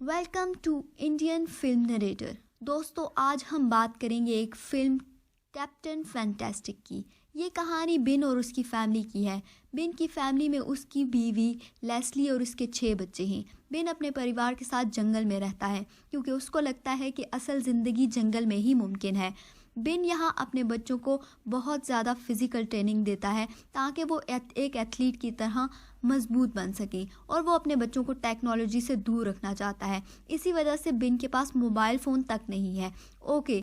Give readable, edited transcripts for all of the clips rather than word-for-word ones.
Welcome to Indian film narrator. दोस्तों, आज हम बात करेंगे एक फिल्म कैप्टन फैंटास्टिक की। ये कहानी बिन और उसकी फैमिली की है। बिन की फैमिली में उसकी बीवी लेस्ली और उसके 6 बच्चे हैं। बिन अपने परिवार के साथ जंगल में रहता है क्योंकि उसको लगता है कि असल ज़िंदगी जंगल में ही मुमकिन है। बिन यहाँ अपने बच्चों को बहुत ज़्यादा फिज़िकल ट्रेनिंग देता है ताकि वो एक एथलीट की तरह मजबूत बन सके, और वो अपने बच्चों को टेक्नोलॉजी से दूर रखना चाहता है। इसी वजह से बिन के पास मोबाइल फ़ोन तक नहीं है। ओके,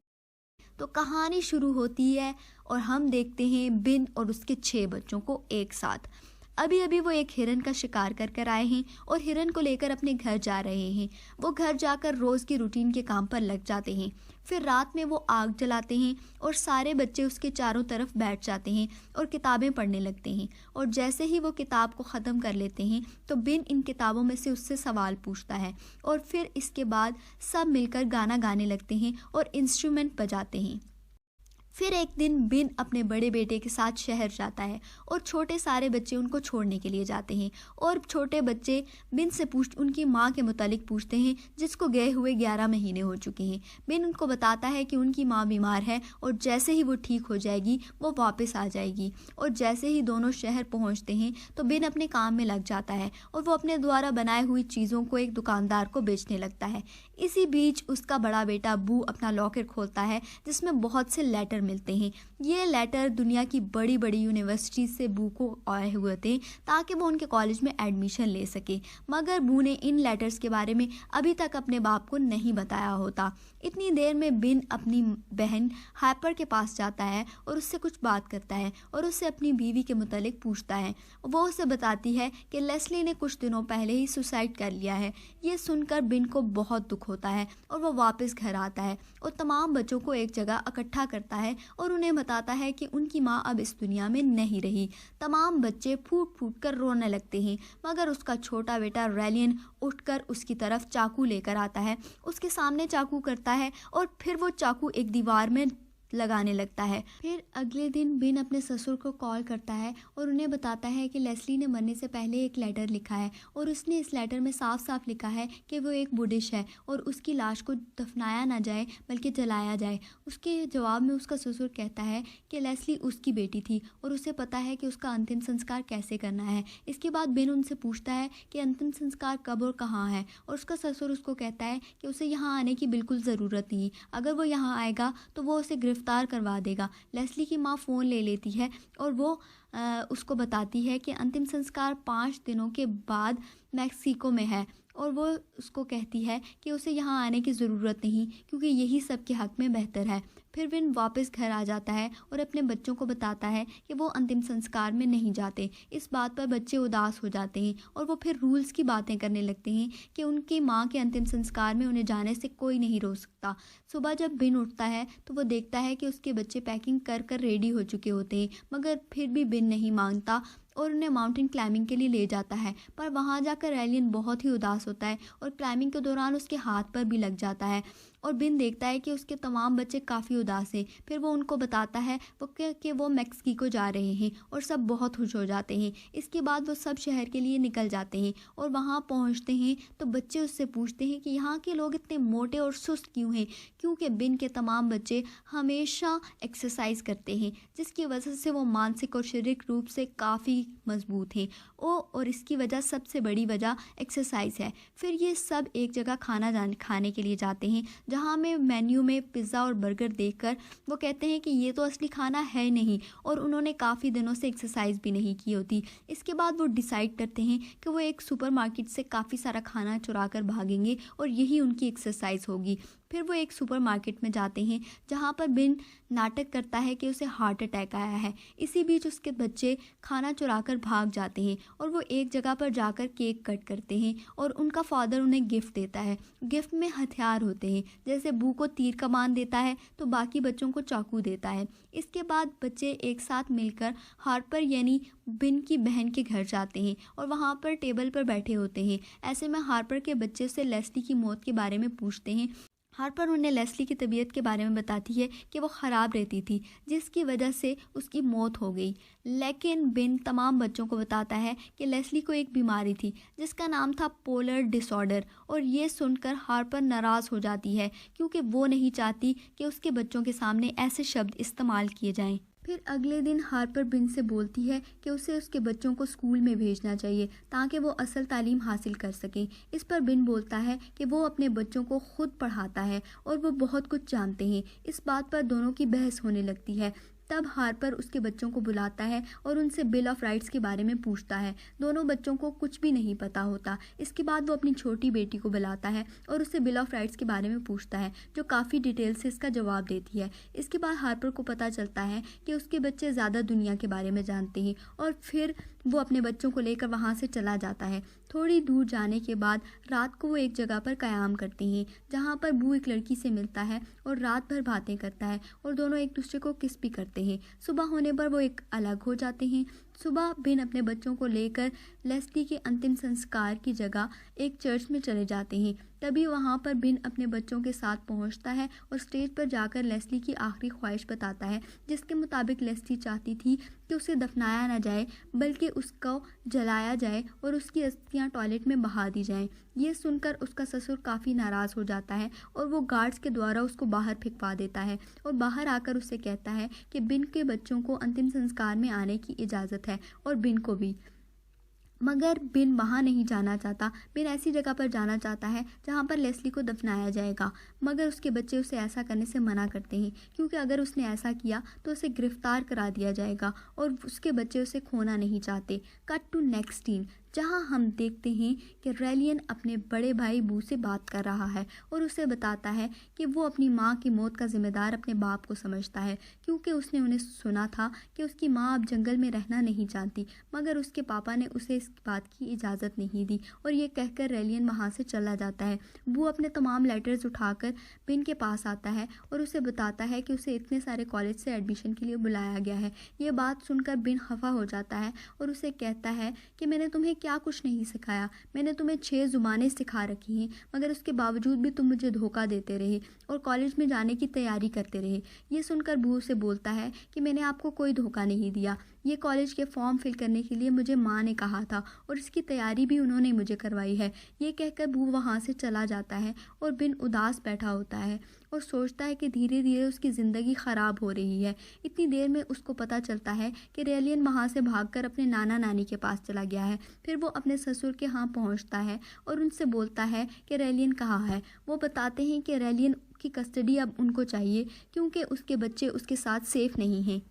तो कहानी शुरू होती है और हम देखते हैं बिन और उसके 6 बच्चों को एक साथ। अभी अभी वो एक हिरन का शिकार कर कर आए हैं और हिरन को लेकर अपने घर जा रहे हैं। वो घर जाकर रोज़ की रूटीन के काम पर लग जाते हैं। फिर रात में वो आग जलाते हैं और सारे बच्चे उसके चारों तरफ बैठ जाते हैं और किताबें पढ़ने लगते हैं। और जैसे ही वो किताब को ख़त्म कर लेते हैं तो बिन इन किताबों में से उससे सवाल पूछता है, और फिर इसके बाद सब मिलकर गाना गाने लगते हैं और इंस्ट्रूमेंट बजाते हैं। फिर एक दिन बिन अपने बड़े बेटे के साथ शहर जाता है और छोटे सारे बच्चे उनको छोड़ने के लिए जाते हैं। और छोटे बच्चे बिन से उनकी माँ के मुतालिक पूछते हैं, जिसको गए हुए 11 महीने हो चुके हैं। बिन उनको बताता है कि उनकी माँ बीमार है और जैसे ही वो ठीक हो जाएगी वो वापस आ जाएगी। और जैसे ही दोनों शहर पहुँचते हैं तो बिन अपने काम में लग जाता है और वो अपने द्वारा बनाए हुई चीज़ों को एक दुकानदार को बेचने लगता है। इसी बीच उसका बड़ा बेटा बू अपना लॉकर खोलता है जिसमें बहुत से लेटर मिलते हैं। ये लेटर दुनिया की बड़ी बड़ी यूनिवर्सिटी से बू को आए हुए थे ताकि वो उनके कॉलेज में एडमिशन ले सके, मगर बू ने इन लेटर्स के बारे में अभी तक अपने बाप को नहीं बताया होता। इतनी देर में बिन अपनी बहन हाइपर के पास जाता है और उससे कुछ बात करता है और उससे अपनी बीवी के मुतालिक पूछता है। वो उसे बताती है कि लेस्ली ने कुछ दिनों पहले ही सुसाइड कर लिया है। ये सुनकर बिन को बहुत दुख होता है और वो वापस घर आता है और तमाम बच्चों को एक जगह इकट्ठा करता है और उन्हें बताता है कि उनकी माँ अब इस दुनिया में नहीं रही। तमाम बच्चे फूट फूट कर रोने लगते हैं, मगर उसका छोटा बेटा रैलियन उठकर उसकी तरफ चाकू लेकर आता है, उसके सामने चाकू करता है और फिर वो चाकू एक दीवार में लगाने लगता है। फिर अगले दिन बिन अपने ससुर को कॉल करता है और उन्हें बताता है कि लेस्ली ने मरने से पहले एक लेटर लिखा है और उसने इस लेटर में साफ साफ लिखा है कि वो एक बुद्धिस्ट है और उसकी लाश को दफनाया ना जाए बल्कि जलाया जाए। उसके जवाब में उसका ससुर कहता है कि लेस्ली उसकी बेटी थी और उसे पता है कि उसका अंतिम संस्कार कैसे करना है। इसके बाद बिन उनसे पूछता है कि अंतिम संस्कार कब और कहाँ है, और उसका ससुर उसको कहता है कि उसे यहाँ आने की बिल्कुल ज़रूरत नहीं, अगर वो यहाँ आएगा तो वो उसे गिरफ्तार करवा देगा। लेस्ली की माँ फ़ोन ले लेती है और वो उसको बताती है कि अंतिम संस्कार 5 दिनों के बाद मैक्सिको में है, और वो उसको कहती है कि उसे यहाँ आने की ज़रूरत नहीं क्योंकि यही सबके हक़ में बेहतर है। फिर विन वापस घर आ जाता है और अपने बच्चों को बताता है कि वो अंतिम संस्कार में नहीं जाते। इस बात पर बच्चे उदास हो जाते हैं और वो फिर रूल्स की बातें करने लगते हैं कि उनकी माँ के अंतिम संस्कार में उन्हें जाने से कोई नहीं रोक सकता। सुबह जब बिन उठता है तो वो देखता है कि उसके बच्चे पैकिंग कर कर रेडी हो चुके होते हैं, मगर फिर भी बिन नहीं मानता और उन्हें माउंटेन क्लाइंबिंग के लिए ले जाता है। पर वहाँ जाकर एलियन बहुत ही उदास होता है और क्लाइंबिंग के दौरान उसके हाथ पर भी लग जाता है और बिन देखता है कि उसके तमाम बच्चे काफ़ी उदास हैं। फिर वो उनको बताता है कि वो मैक्सिको जा रहे हैं और सब बहुत खुश हो जाते हैं। इसके बाद वो सब शहर के लिए निकल जाते हैं और वहाँ पहुँचते हैं तो बच्चे उससे पूछते हैं कि यहाँ के लोग इतने मोटे और सुस्त क्यों हैं, क्योंकि बिन के तमाम बच्चे हमेशा एक्सरसाइज करते हैं जिसकी वजह से वो मानसिक और शारीरिक रूप से काफ़ी मजबूत हैं। और इसकी वजह, सबसे बड़ी वजह एक्सरसाइज है। फिर ये सब एक जगह खाने के लिए जाते हैं जहाँ में मेन्यू में पिज़्ज़ा और बर्गर देखकर वो कहते हैं कि ये तो असली खाना है नहीं, और उन्होंने काफ़ी दिनों से एक्सरसाइज भी नहीं की होती। इसके बाद वो डिसाइड करते हैं कि वो एक सुपरमार्केट से काफ़ी सारा खाना चुरा कर भागेंगे और यही उनकी एक्सरसाइज होगी। फिर वो एक सुपरमार्केट में जाते हैं जहाँ पर बिन नाटक करता है कि उसे हार्ट अटैक आया है। इसी बीच उसके बच्चे खाना चुराकर भाग जाते हैं और वो एक जगह पर जाकर केक कट करते हैं और उनका फादर उन्हें गिफ्ट देता है। गिफ्ट में हथियार होते हैं, जैसे बू को तीर कमान देता है तो बाकी बच्चों को चाकू देता है। इसके बाद बच्चे एक साथ मिलकर हार्पर यानी बिन की बहन के घर जाते हैं और वहाँ पर टेबल पर बैठे होते हैं। ऐसे में हार्पर के बच्चे से लेस्ली की मौत के बारे में पूछते हैं। हार्पर उन्हें लेस्ली की तबीयत के बारे में बताती है कि वो ख़राब रहती थी, जिसकी वजह से उसकी मौत हो गई। लेकिन बिन तमाम बच्चों को बताता है कि लेस्ली को एक बीमारी थी जिसका नाम था पोलर डिसऑर्डर, और ये सुनकर हार्पर नाराज़ हो जाती है क्योंकि वो नहीं चाहती कि उसके बच्चों के सामने ऐसे शब्द इस्तेमाल किए जाएं। फिर अगले दिन हार्पर बिन से बोलती है कि उसे उसके बच्चों को स्कूल में भेजना चाहिए ताकि वो असल तालीम हासिल कर सकें। इस पर बिन बोलता है कि वो अपने बच्चों को खुद पढ़ाता है और वो बहुत कुछ जानते हैं। इस बात पर दोनों की बहस होने लगती है। तब हार्पर उसके बच्चों को बुलाता है और उनसे बिल ऑफ राइट्स के बारे में पूछता है। दोनों बच्चों को कुछ भी नहीं पता होता। इसके बाद वो अपनी छोटी बेटी को बुलाता है और उससे बिल ऑफ राइट्स के बारे में पूछता है, जो काफ़ी डिटेल से इसका जवाब देती है। इसके बाद हार्पर को पता चलता है कि उसके बच्चे ज़्यादा दुनिया के बारे में जानते हैं और फिर वो अपने बच्चों को लेकर वहाँ से चला जाता है। थोड़ी दूर जाने के बाद रात को वो एक जगह पर क़याम करते हैं जहाँ पर बू एक लड़की से मिलता है और रात भर बातें करता है और दोनों एक दूसरे को किस भी करते हैं। सुबह होने पर वो एक अलग हो जाते हैं। सुबह बिन अपने बच्चों को लेकर लेस्ली के अंतिम संस्कार की जगह एक चर्च में चले जाते हैं। तभी वहाँ पर बिन अपने बच्चों के साथ पहुँचता है और स्टेज पर जाकर लेस्ली की आखिरी ख्वाहिश बताता है, जिसके मुताबिक लेस्ली चाहती थी कि उसे दफनाया ना जाए बल्कि उसको जलाया जाए और उसकी अस्थियाँ टॉयलेट में बहा दी जाएं। ये सुनकर उसका ससुर काफ़ी नाराज़ हो जाता है और वो गार्ड्स के द्वारा उसको बाहर फेंकवा देता है और बाहर आकर उससे कहता है कि बिन के बच्चों को अंतिम संस्कार में आने की इजाज़त है और बिन को भी। मगर बिन वहाँ नहीं जाना चाहता। बिन ऐसी जगह पर जाना चाहता है जहाँ पर लेस्ली को दफनाया जाएगा, मगर उसके बच्चे उसे ऐसा करने से मना करते हैं क्योंकि अगर उसने ऐसा किया तो उसे गिरफ्तार करा दिया जाएगा और उसके बच्चे उसे खोना नहीं चाहते। कट टू नेक्स्ट सीन, जहां हम देखते हैं कि रेलियन अपने बड़े भाई बू से बात कर रहा है और उसे बताता है कि वो अपनी माँ की मौत का जिम्मेदार अपने बाप को समझता है क्योंकि उसने उन्हें सुना था कि उसकी माँ अब जंगल में रहना नहीं चाहती, मगर उसके पापा ने उसे इस बात की इजाज़त नहीं दी। और ये कहकर रेलियन वहाँ से चला जाता है। बू अपने तमाम लेटर्स उठाकर बिन के पास आता है और उसे बताता है कि उसे इतने सारे कॉलेज से एडमिशन के लिए बुलाया गया है। ये बात सुनकर बिन खफा हो जाता है और उसे कहता है कि मैंने तुम्हें क्या कुछ नहीं सिखाया, मैंने तुम्हें 6 ज़ुबानें सिखा रखी हैं, मगर उसके बावजूद भी तुम मुझे धोखा देते रहे और कॉलेज में जाने की तैयारी करते रहे। ये सुनकर बू से बोलता है कि मैंने आपको कोई धोखा नहीं दिया, ये कॉलेज के फॉर्म फिल करने के लिए मुझे माँ ने कहा था और इसकी तैयारी भी उन्होंने मुझे करवाई है। ये कहकर बू वहाँ से चला जाता है और बिन उदास बैठा होता है और सोचता है कि धीरे धीरे उसकी ज़िंदगी ख़राब हो रही है। इतनी देर में उसको पता चलता है कि रेलियन वहाँ से भागकर अपने नाना नानी के पास चला गया है। फिर वो अपने ससुर के यहाँ पहुँचता है और उनसे बोलता है कि रेलियन कहाँ है। वो बताते हैं कि रेलियन की कस्टडी अब उनको चाहिए क्योंकि उसके बच्चे उसके साथ सेफ नहीं हैं।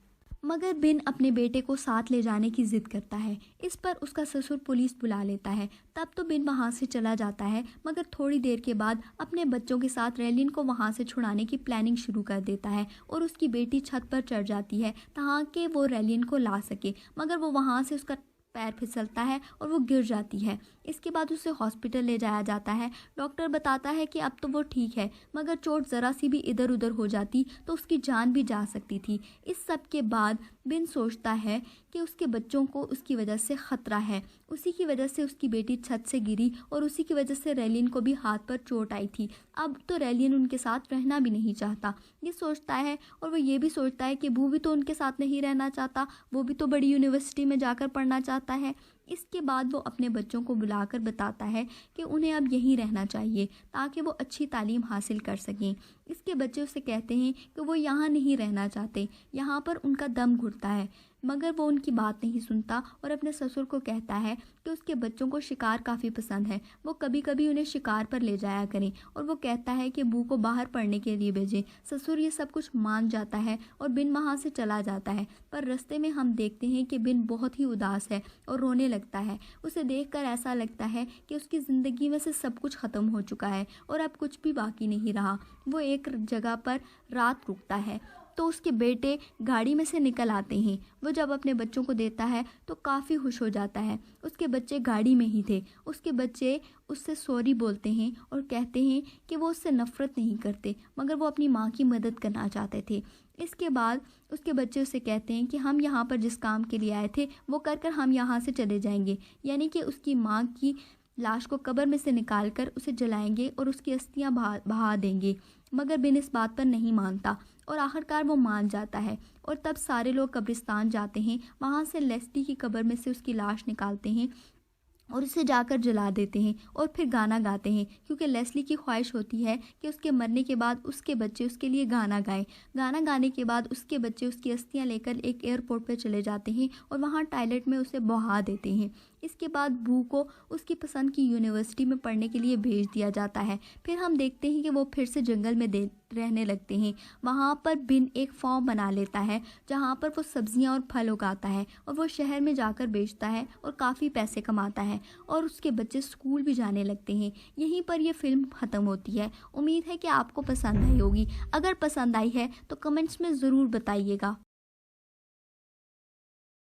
मगर बिन अपने बेटे को साथ ले जाने की ज़िद करता है। इस पर उसका ससुर पुलिस बुला लेता है। तब तो बिन वहाँ से चला जाता है, मगर थोड़ी देर के बाद अपने बच्चों के साथ रेलियन को वहाँ से छुड़ाने की प्लानिंग शुरू कर देता है और उसकी बेटी छत पर चढ़ जाती है ताकि वो रेलियन को ला सके, मगर वो वहाँ से उसका पैर फिसलता है और वो गिर जाती है। इसके बाद उसे हॉस्पिटल ले जाया जाता है। डॉक्टर बताता है कि अब तो वो ठीक है, मगर चोट ज़रा सी भी इधर उधर हो जाती तो उसकी जान भी जा सकती थी। इस सब के बाद बिन सोचता है कि उसके बच्चों को उसकी वजह से ख़तरा है। उसी की वजह से उसकी बेटी छत से गिरी और उसी की वजह से रेलियन को भी हाथ पर चोट आई थी। अब तो रेलियन उनके साथ रहना भी नहीं चाहता। ये सोचता है और वो ये भी सोचता है कि बू भी तो उनके साथ नहीं रहना चाहता, वो भी तो बड़ी यूनिवर्सिटी में जाकर पढ़ना चाहता है। इसके बाद वो अपने बच्चों को बुलाकर बताता है कि उन्हें अब यहीं रहना चाहिए ताकि वो अच्छी तालीम हासिल कर सकें। इसके बच्चे उसे कहते हैं कि वो यहाँ नहीं रहना चाहते, यहाँ पर उनका दम घुटता है, मगर वो उनकी बात नहीं सुनता और अपने ससुर को कहता है कि उसके बच्चों को शिकार काफ़ी पसंद है, वो कभी कभी उन्हें शिकार पर ले जाया करें और वो कहता है कि बू को बाहर पढ़ने के लिए भेजें। ससुर ये सब कुछ मान जाता है और बिन वहाँ से चला जाता है। पर रास्ते में हम देखते हैं कि बिन बहुत ही उदास है और रोने लगता है। उसे देखकर ऐसा लगता है कि उसकी ज़िंदगी में से सब कुछ ख़त्म हो चुका है और अब कुछ भी बाकी नहीं रहा। वो एक जगह पर रात रुकता है तो उसके बेटे गाड़ी में से निकल आते हैं। वो जब अपने बच्चों को देता है तो काफ़ी खुश हो जाता है। उसके बच्चे गाड़ी में ही थे। उसके बच्चे उससे सॉरी बोलते हैं और कहते हैं कि वो उससे नफ़रत नहीं करते, मगर वो अपनी माँ की मदद करना चाहते थे। इसके बाद उसके बच्चे उसे कहते हैं कि हम यहाँ पर जिस काम के लिए आए थे वो कर कर हम यहाँ से चले जाएंगे, यानी कि उसकी माँ की लाश को कब्र में से निकालकर उसे जलाएंगे और उसकी अस्थियां बहा देंगे। मगर बिन इस बात पर नहीं मानता और आखिरकार वो मान जाता है और तब सारे लोग कब्रिस्तान जाते हैं। वहाँ से लेस्ली की कब्र में से उसकी लाश निकालते हैं और उसे जाकर जला देते हैं और फिर गाना गाते हैं, क्योंकि लेस्ली की ख्वाहिश होती है कि उसके मरने के बाद उसके बच्चे उसके लिए गाना गाएं। गाना गाने के बाद उसके बच्चे उसकी अस्थियां लेकर एक एयरपोर्ट पर चले जाते हैं और वहाँ टॉयलेट में उसे बहा देते हैं। इसके बाद बू को उसकी पसंद की यूनिवर्सिटी में पढ़ने के लिए भेज दिया जाता है। फिर हम देखते हैं कि वो फिर से जंगल में रहने लगते हैं। वहाँ पर बिन एक फॉर्म बना लेता है जहाँ पर वो सब्जियाँ और फल उगाता है और वो शहर में जाकर बेचता है और काफ़ी पैसे कमाता है और उसके बच्चे स्कूल भी जाने लगते हैं। यहीं पर यह फिल्म ख़त्म होती है। उम्मीद है कि आपको पसंद आई होगी। अगर पसंद आई है तो कमेंट्स में ज़रूर बताइएगा।